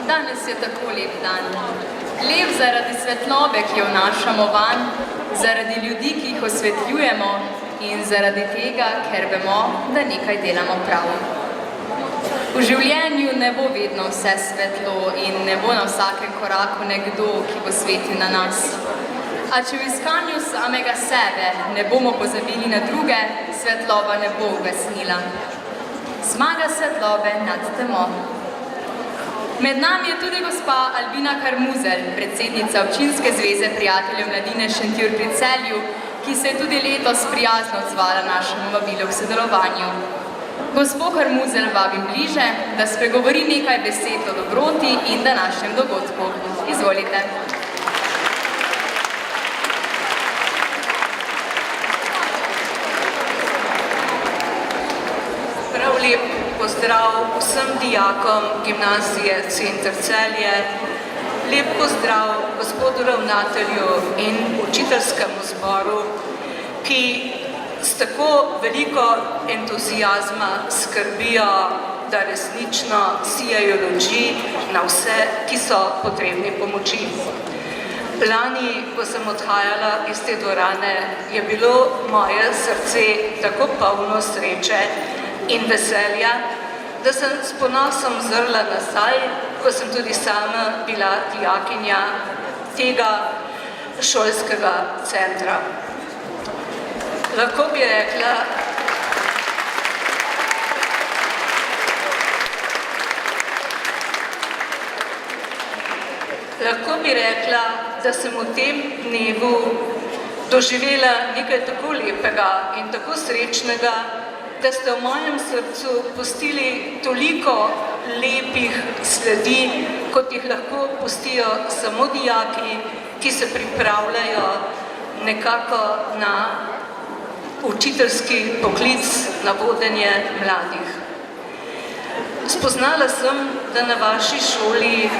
Danes je tako lep dan. Lep zaradi svetlobe, ki jo vnašamo vanj, zaradi ljudi, ki jih osvetljujemo in zaradi tega, ker vemo, da nekaj delamo prav. V življenju ne bo vedno vse svetlo in ne bo na vsakem koraku nekdo, ki bo svetil na nas. A če v iskanju samega sebe ne bomo pozabili na druge, svetloba ne bo ugasnila. Zmaga svetlobe nad temo. Med nami je tudi gospa Albina Karmuzelj, predsednica Občinske zveze prijateljev mladine Šentjur pri Celju, ki se je tudi letos prijazno odzvala našemu vabilu k sodelovanju. Gospo Karmuzelj vabim bliže, da spregovori nekaj besed o dobroti in današnjem dogodku. Izvolite. Prav lep pozdrav vsem dijakom gimnazije Center Celje, lep pozdrav gospodu ravnatelju in učiteljskemu zboru, ki s tako veliko entuzijazma skrbijo, da resnično sijajo luči na vse, ki so potrebni pomoči. Lani, ko sem odhajala iz te dvorane, je bilo moje srce tako polno sreče in veselja, da sem s ponosom zrla nazaj, ko sem tudi sama bila dijakinja tega šolskega centra. Lahko bi rekla, da sem v tem dnevu doživela nekaj tako lepega in tako srečnega, da ste v mojem srcu pustili toliko lepih sledi, kot jih lahko pustijo samo dijaki, ki se pripravljajo nekako na učiteljski poklic, na vodenje mladih. Spoznala sem, da na vaši šoli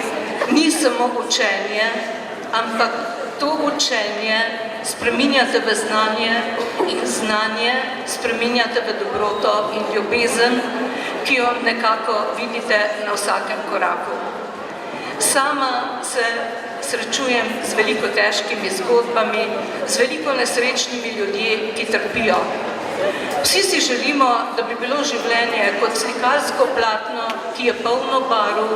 ni samo učenje, ampak to učenje spreminjate v znanje in znanje spreminjate v dobroto in ljubezen, ki jo nekako vidite na vsakem koraku. Sama se srečujem z veliko težkimi zgodbami, z veliko nesrečnimi ljudmi, ki trpijo. Vsi si želimo, da bi bilo življenje kot slikarsko platno, ki je polno barv,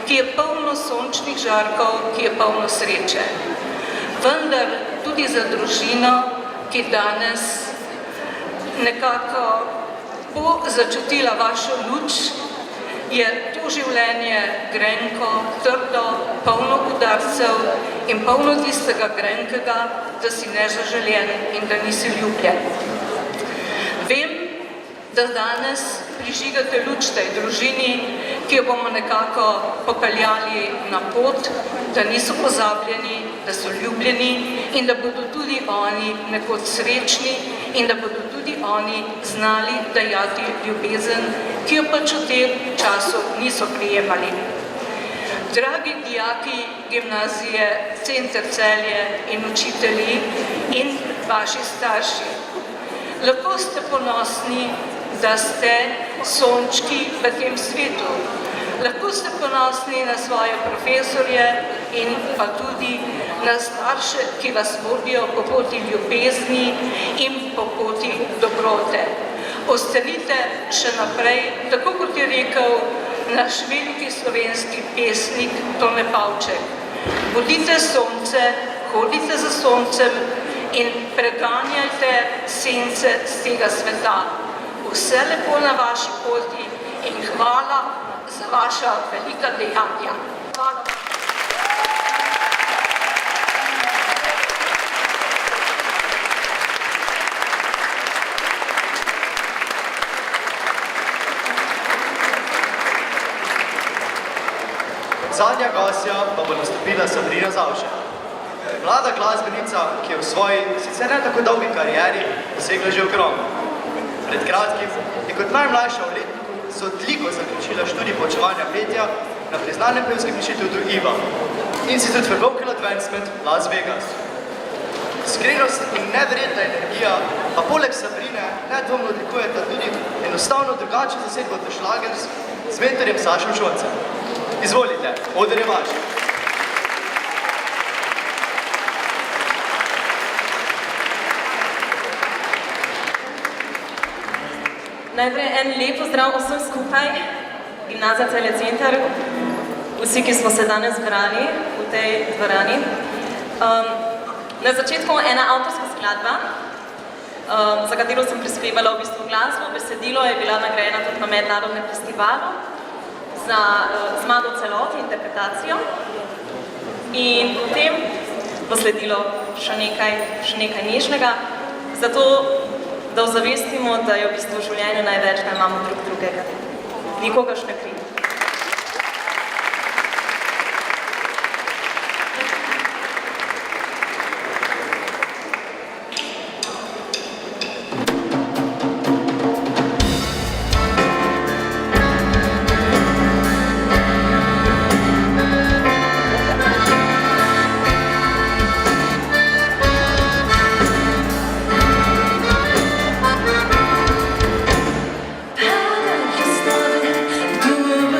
ki je polno sončnih žarkov, ki je polno sreče. Vendar tudi za družino, ki danes nekako bo začutila vašo luč, je to življenje grenko, trdo, polno udarcev in polno tistega grenkega, da si nezaželjen in da nisi ljubljen. Vem, da danes prižigate luč tej družini, ki jo bomo nekako popeljali na pot, da niso pozabljeni, da so ljubljeni in da bodo tudi oni nekoč srečni in da bodo tudi oni znali dajati ljubezen, ki jo pač v tem času niso prijemali. Dragi dijaki gimnazije Center Celje in učitelji in vaši starši, lahko ste ponosni, da ste sončki v tem svetu. Lahko ste ponosni na svoje profesorje in pa tudi na starše, ki vas vodijo po poti ljubezni in po poti dobrote. Ostanite še naprej, tako kot je rekel naš veliki slovenski pesnik Tone Pavček. Bodite sonce, hodite za soncem in preganjajte sence z tega sveta. Vse lepo na vaši poti in hvala za vaša velika dejanja. Hvala. Zadnja gostja pa bo nastopila Sabrina Zavšek. Mlada glasbenica, ki je v svoji sicer ne tako dolgi karieri dosegla že ogromno. Pred kratkim je kot najmlajša v letniku z odliko zaključila študij poučevanja petja na priznanem pevskem inštitutu IVA, Institute for Vocal Advancement Las Vegas. Iskrenost in neverjetna energija pa poleg Sabrine nedvomno odlikujeta tudi enostavno drugačen zasedbo The Schlagers z mentorjem Sašom Šolcem. Izvolite, oder je vaš. Najprej en lep pozdrav vsem skupaj, Gimnazija Celje Center, vsi, ki smo se danes zbrali v tej dvorani. Na začetku ena avtorska skladba, za katero sem prispevala v bistvu glasbo. Besedilo je bila nagrajena tudi na mednarodnem festivalu za zmago celoti, interpretacijo. In potem bo sledilo še nekaj nežnega, zato da ozavestimo, da je v bistvu v življenju največ, da imamo drug drugega. Nikogaršnja kriv. Do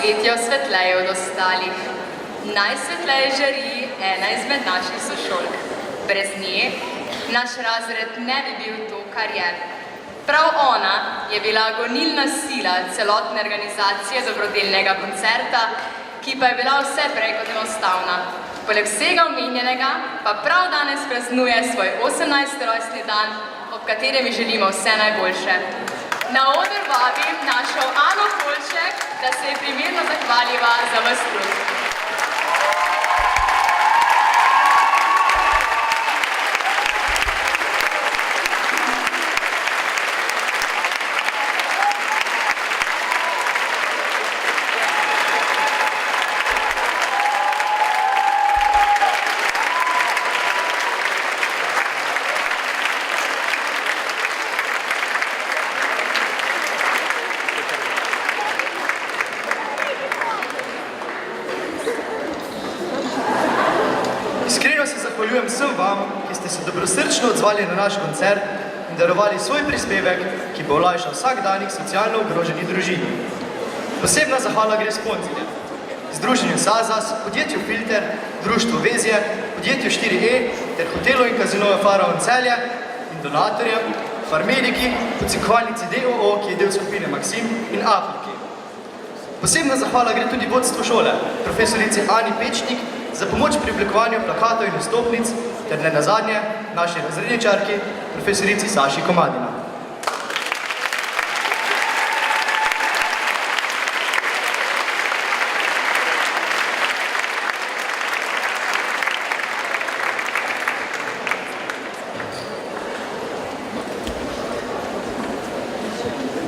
svetijo svetleje od ostalih. Najsvetleje žari ena izmed naših sošolk. Brez nje naš razred ne bi bil to, kar je. Prav ona je bila gonilna sila celotne organizacije dobrodelnega koncerta, ki pa je bila vse prej kot enostavna. Poleg vsega omenjenega pa prav danes praznuje svoj 18. rojstni dan, ob katerem ji želimo vse najboljše. Na oder vabim našo Ano Kolček, da se je primerno zahvaliva za vas trud. Iskreno se zahvaljujem vsem vam, ki ste se dobrosrčno odzvali na naš koncert in darovali svoj prispevek, ki bo olajšal vsakdanjih socialno ogroženih družin. Posebna zahvala gre sponzorjem, Združenju Sazas, podjetju Filter, Društvu Vezje, podjetju 4E ter hotelu in kazinoju Faraon Celje in donatorjem, Farmediki, odsikovalnici DOO, ki je del skupine Maksim in Afriki. Posebna zahvala gre tudi vodstvu šole, profesorici Ani Pečnik, za pomoč pri oblikovanju plakatov in vstopnic ter ne nazadnje naši razredničarki, profesorici Saši Komadina.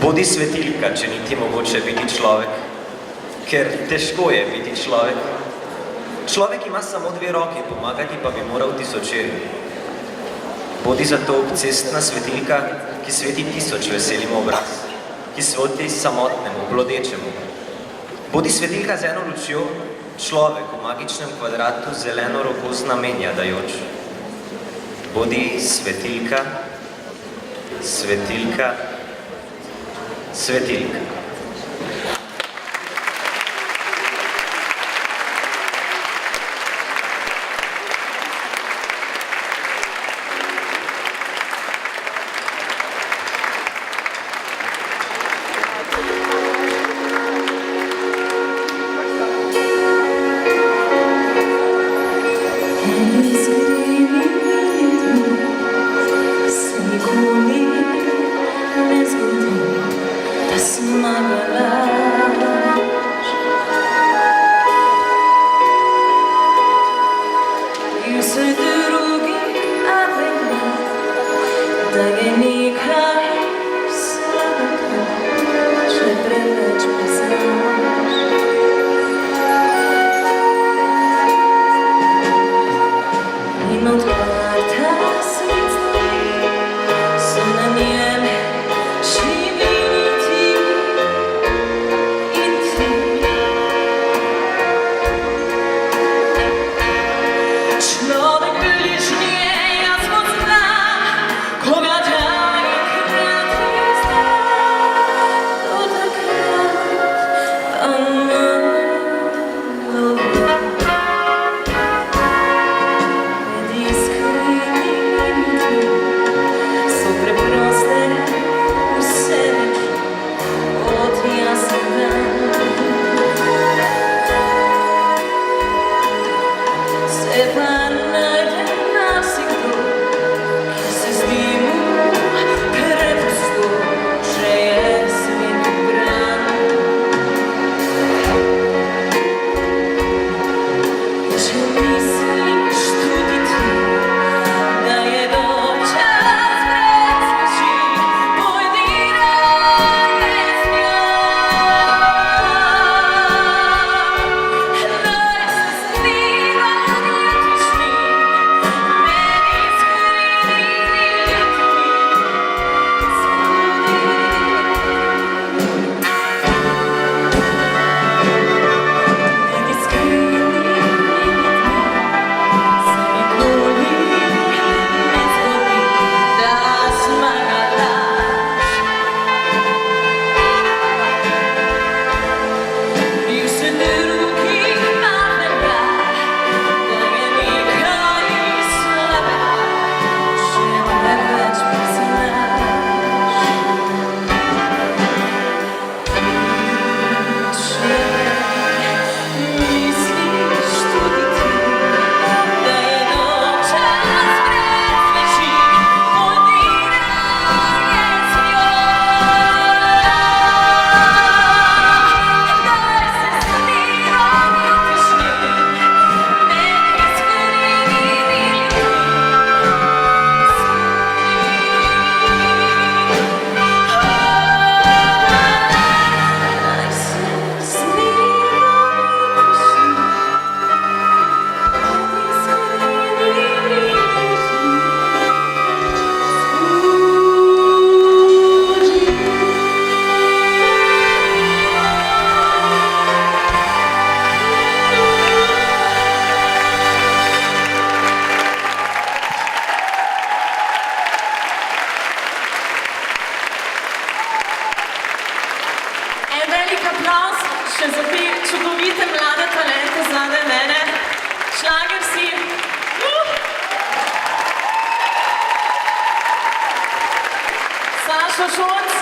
Bodi svetilka, če ni ti mogoče biti človek, ker težko je biti človek. Človek ima samo 2 roki, pomagati pa bi moral tisočeri. Bodi zato obcestna svetilka, ki sveti 1000 veselim obraz, ki sveti samotnemu, blodečemu. Bodi svetilka z eno lučjo, človek v magičnem kvadratu zeleno roko znamenja dajoč. Bodi svetilka, svetilka, svetilka. Mašo Šunc.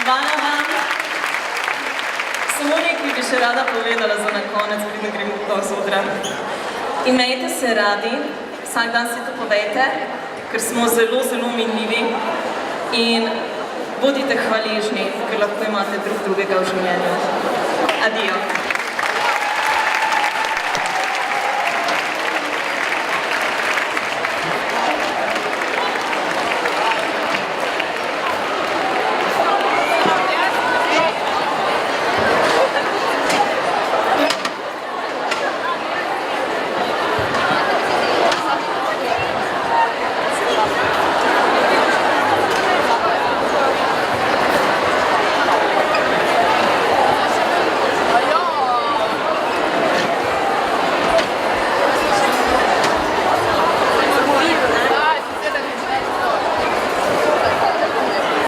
Hvala vam. Samo nekaj bi še rada povedala za na konec, preden grem z odra. Imejte se radi, vsak dan si to povejte, ker smo zelo, zelo minljivi in bodite hvaležni, ker lahko imate drug drugega v življenju. Adijo.